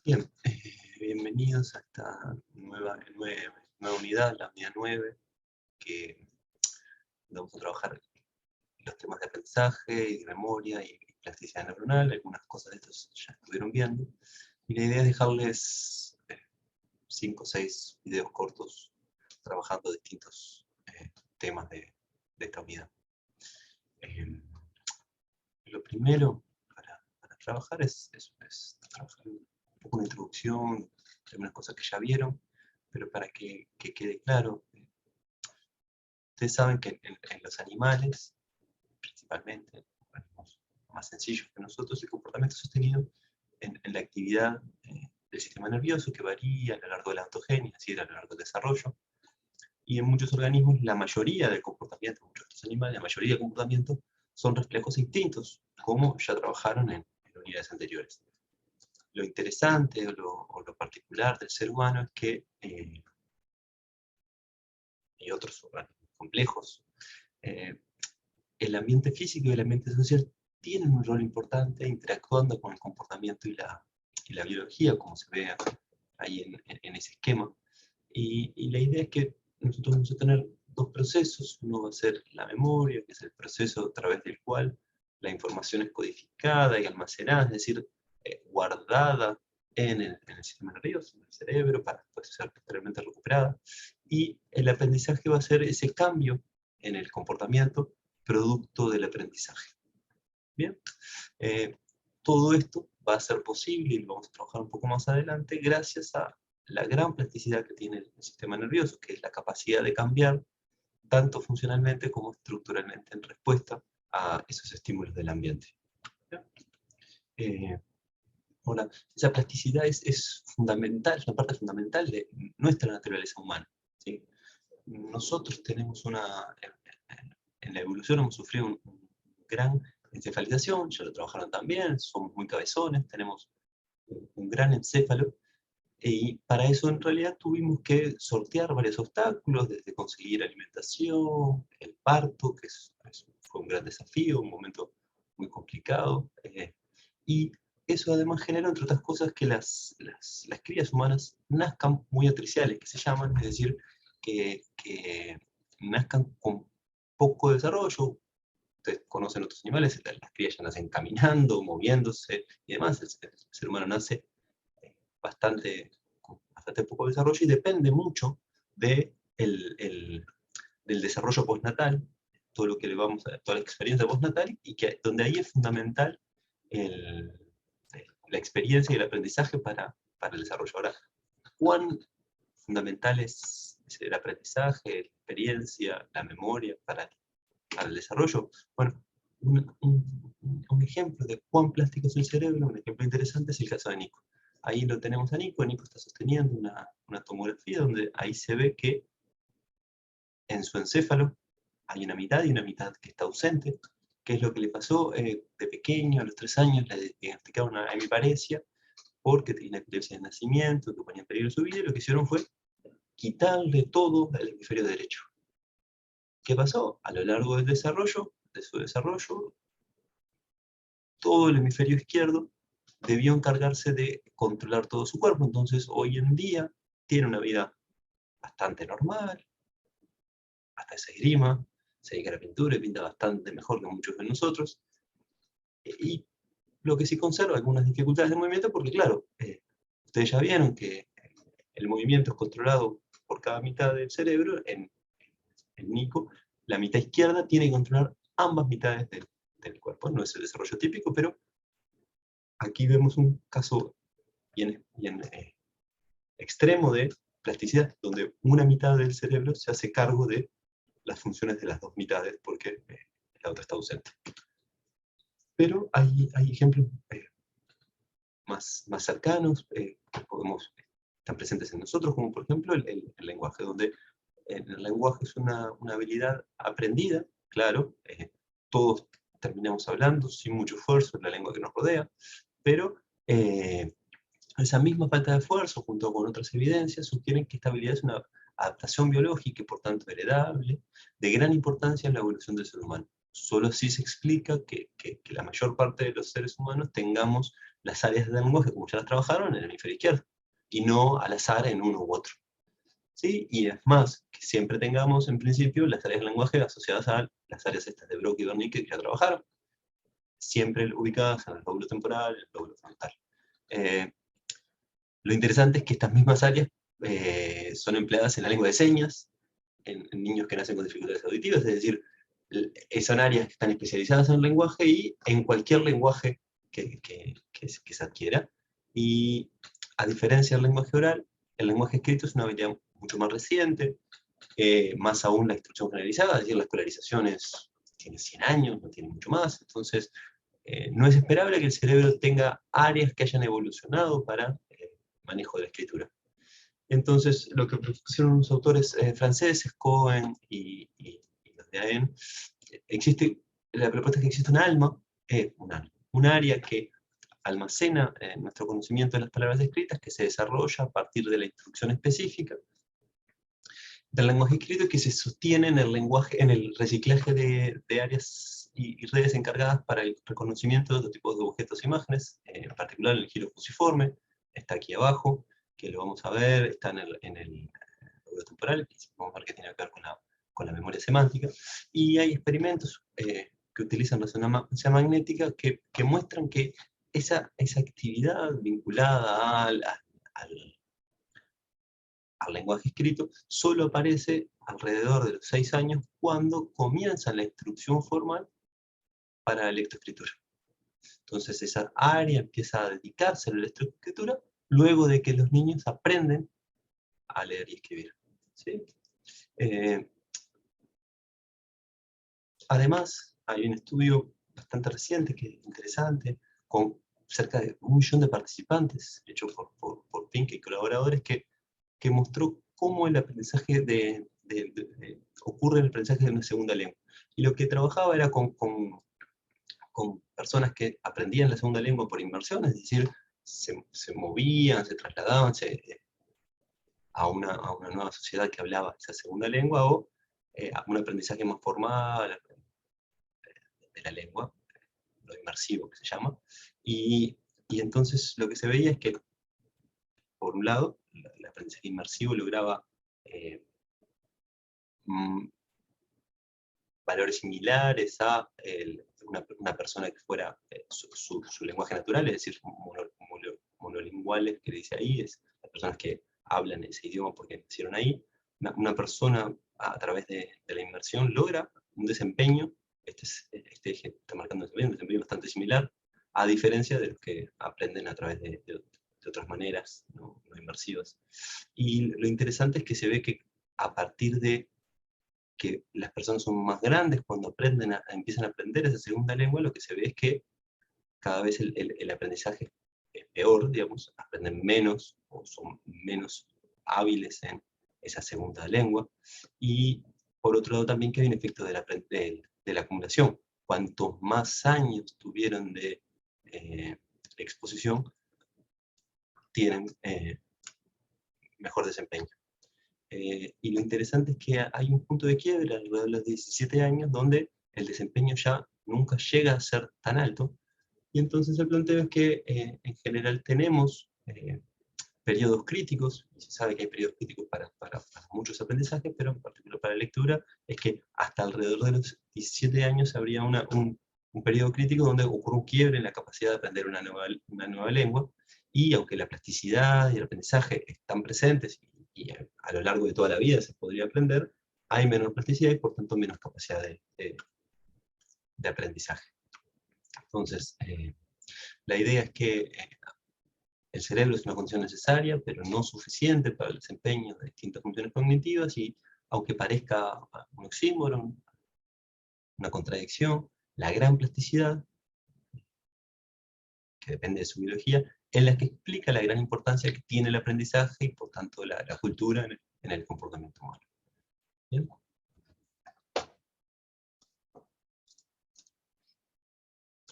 Bien, bienvenidos a esta nueva unidad, la unidad 9, que vamos a trabajar los temas de aprendizaje y de memoria y plasticidad neuronal. Algunas cosas de estos ya estuvieron viendo. Y la idea es dejarles 5 o 6 videos cortos trabajando distintos temas de esta unidad. Lo primero para trabajar es trabajar un poco una introducción, algunas cosas que ya vieron, pero para que quede claro, ustedes saben que en los animales, principalmente, organismos más sencillos que nosotros, el comportamiento sostenido en la actividad del sistema nervioso, que varía a lo largo de la ontogenia, es decir, a lo largo del desarrollo, y en muchos organismos, la mayoría del comportamiento, muchos de estos animales, la mayoría del comportamiento son reflejos instintos, como ya trabajaron en unidades anteriores. Lo interesante o lo particular del ser humano es que, y otros organismos complejos, el ambiente físico y el ambiente social tienen un rol importante interactuando con el comportamiento y la biología, como se ve ahí en ese esquema. Y la idea es que nosotros vamos a tener dos procesos. Uno va a ser la memoria, que es el proceso a través del cual la información es codificada y almacenada, es decir, guardada en el sistema nervioso, en el cerebro, para después ser posteriormente recuperada. Y el aprendizaje va a ser ese cambio en el comportamiento producto del aprendizaje. Bien, todo esto va a ser posible, y lo vamos a trabajar un poco más adelante, gracias a la gran plasticidad que tiene el sistema nervioso, que es la capacidad de cambiar tanto funcionalmente como estructuralmente en respuesta a esos estímulos del ambiente. Ahora, esa plasticidad es fundamental, es una parte fundamental de nuestra naturaleza humana, ¿sí? Nosotros tenemos en la evolución hemos sufrido un gran encefalización, ya lo trabajaron también, somos muy cabezones, tenemos un gran encéfalo, y para eso en realidad tuvimos que sortear varios obstáculos, desde conseguir alimentación, el parto, que fue un gran desafío, un momento muy complicado, y eso además genera, entre otras cosas, que las crías humanas nazcan muy atriciales, que se llaman, es decir, que nazcan con poco desarrollo. Ustedes conocen otros animales, las crías ya nacen caminando, moviéndose y demás. El ser humano nace con bastante poco desarrollo y depende mucho del desarrollo postnatal, todo lo que toda la experiencia postnatal, y donde ahí es fundamental la experiencia y el aprendizaje para el desarrollo. Ahora, ¿cuán fundamental es el aprendizaje, la experiencia, la memoria para el desarrollo? Bueno, un ejemplo de cuán plástico es el cerebro, un ejemplo interesante es el caso de Nico. Ahí lo tenemos a Nico está sosteniendo una tomografía donde ahí se ve que en su encéfalo hay una mitad y una mitad que está ausente. ¿Qué es lo que le pasó? De pequeño, a los 3 años, le diagnosticaron una hemiparesia porque tenía epilepsia de nacimiento, que ponía en peligro su vida, y lo que hicieron fue quitarle todo el hemisferio derecho. ¿Qué pasó? A lo largo de su desarrollo, todo el hemisferio izquierdo debió encargarse de controlar todo su cuerpo. Entonces, hoy en día, tiene una vida bastante normal, hasta se esgrima, se dedica a la pintura y pinta bastante mejor que muchos de nosotros. Y lo que sí conserva algunas dificultades de movimiento, porque claro, ustedes ya vieron que el movimiento es controlado por cada mitad del cerebro. En Nico, la mitad izquierda tiene que controlar ambas mitades del cuerpo. No es el desarrollo típico, pero aquí vemos un caso bien extremo de plasticidad, donde una mitad del cerebro se hace cargo de las funciones de las dos mitades, porque la otra está ausente. Pero hay ejemplos más cercanos, que están presentes en nosotros, como por ejemplo el lenguaje, donde el lenguaje es una habilidad aprendida, claro, todos terminamos hablando sin mucho esfuerzo en la lengua que nos rodea, pero esa misma falta de esfuerzo, junto con otras evidencias, sugieren que esta habilidad es una adaptación biológica y por tanto heredable, de gran importancia en la evolución del ser humano. Solo si se explica que la mayor parte de los seres humanos tengamos las áreas del lenguaje, como ya las trabajaron, en el hemisferio izquierdo, y no al azar en uno u otro. ¿Sí? Y es más, que siempre tengamos en principio las áreas del lenguaje asociadas a las áreas estas de Broca y Wernicke que ya trabajaron, siempre ubicadas en el lóbulo temporal, el lóbulo frontal. Lo interesante es que estas mismas áreas son empleadas en la lengua de señas, en niños que nacen con dificultades auditivas, es decir, son áreas que están especializadas en el lenguaje y en cualquier lenguaje que se adquiera. Y a diferencia del lenguaje oral, el lenguaje escrito es una habilidad mucho más reciente, más aún la instrucción generalizada, es decir, la escolarización tiene 100 años, no tiene mucho más, entonces no es esperable que el cerebro tenga áreas que hayan evolucionado para manejo de la escritura. Entonces, lo que propusieron los autores franceses, Cohen y los de AEN, la propuesta es que existe un alma, un área que almacena nuestro conocimiento de las palabras escritas, que se desarrolla a partir de la instrucción específica del lenguaje escrito y que se sostiene en el lenguaje, en el reciclaje de áreas y redes encargadas para el reconocimiento de otros tipos de objetos e imágenes, en particular el giro fusiforme, está aquí abajo, que lo vamos a ver, está en el lóbulo temporal, vamos a ver que tiene que ver con la memoria semántica, y hay experimentos que utilizan resonancia magnética que muestran que esa actividad vinculada al lenguaje escrito solo aparece alrededor de los 6 años cuando comienza la instrucción formal para la lectoescritura. Entonces esa área empieza a dedicarse a la lectoescritura luego de que los niños aprenden a leer y escribir. ¿Sí? Además, hay un estudio bastante reciente, que es interesante, con cerca de 1 millón de participantes, hecho por Pink y colaboradores, que mostró cómo el aprendizaje ocurre en el aprendizaje de una segunda lengua. Y lo que trabajaba era con personas que aprendían la segunda lengua por inmersión, es decir, se movían, se trasladaban a una nueva sociedad que hablaba esa segunda lengua, o a un aprendizaje más formal de la lengua, lo inmersivo que se llama, y entonces lo que se veía es que, por un lado, el aprendizaje inmersivo lograba valores similares a una persona que fuera su lenguaje natural, es decir, monolinguales, que dice ahí, es las personas que hablan ese idioma porque nacieron ahí. Una persona a través de la inmersión logra un desempeño, este eje está marcando un desempeño bastante similar, a diferencia de los que aprenden a través de otras maneras no inmersivas. Y lo interesante es que se ve que a partir de que las personas son más grandes, cuando empiezan a aprender esa segunda lengua, lo que se ve es que cada vez el aprendizaje es peor, digamos, aprenden menos o son menos hábiles en esa segunda lengua. Y por otro lado también que hay un efecto de la acumulación. Cuantos más años tuvieron de exposición, tienen mejor desempeño. Y lo interesante es que hay un punto de quiebre alrededor de los 17 años donde el desempeño ya nunca llega a ser tan alto, y entonces el planteo es que en general tenemos periodos críticos, y se sabe que hay periodos críticos para muchos aprendizajes, pero en particular para la lectura, es que hasta alrededor de los 17 años habría un periodo crítico donde ocurre un quiebre en la capacidad de aprender una nueva lengua, y aunque la plasticidad y el aprendizaje están presentes, y a lo largo de toda la vida se podría aprender, hay menos plasticidad y por tanto menos capacidad de aprendizaje. Entonces, la idea es que el cerebro es una condición necesaria, pero no suficiente para el desempeño de distintas funciones cognitivas, y aunque parezca un oxímoron, una contradicción, la gran plasticidad, que depende de su biología, es la que explica la gran importancia que tiene el aprendizaje y por tanto la cultura en el comportamiento humano. ¿Bien?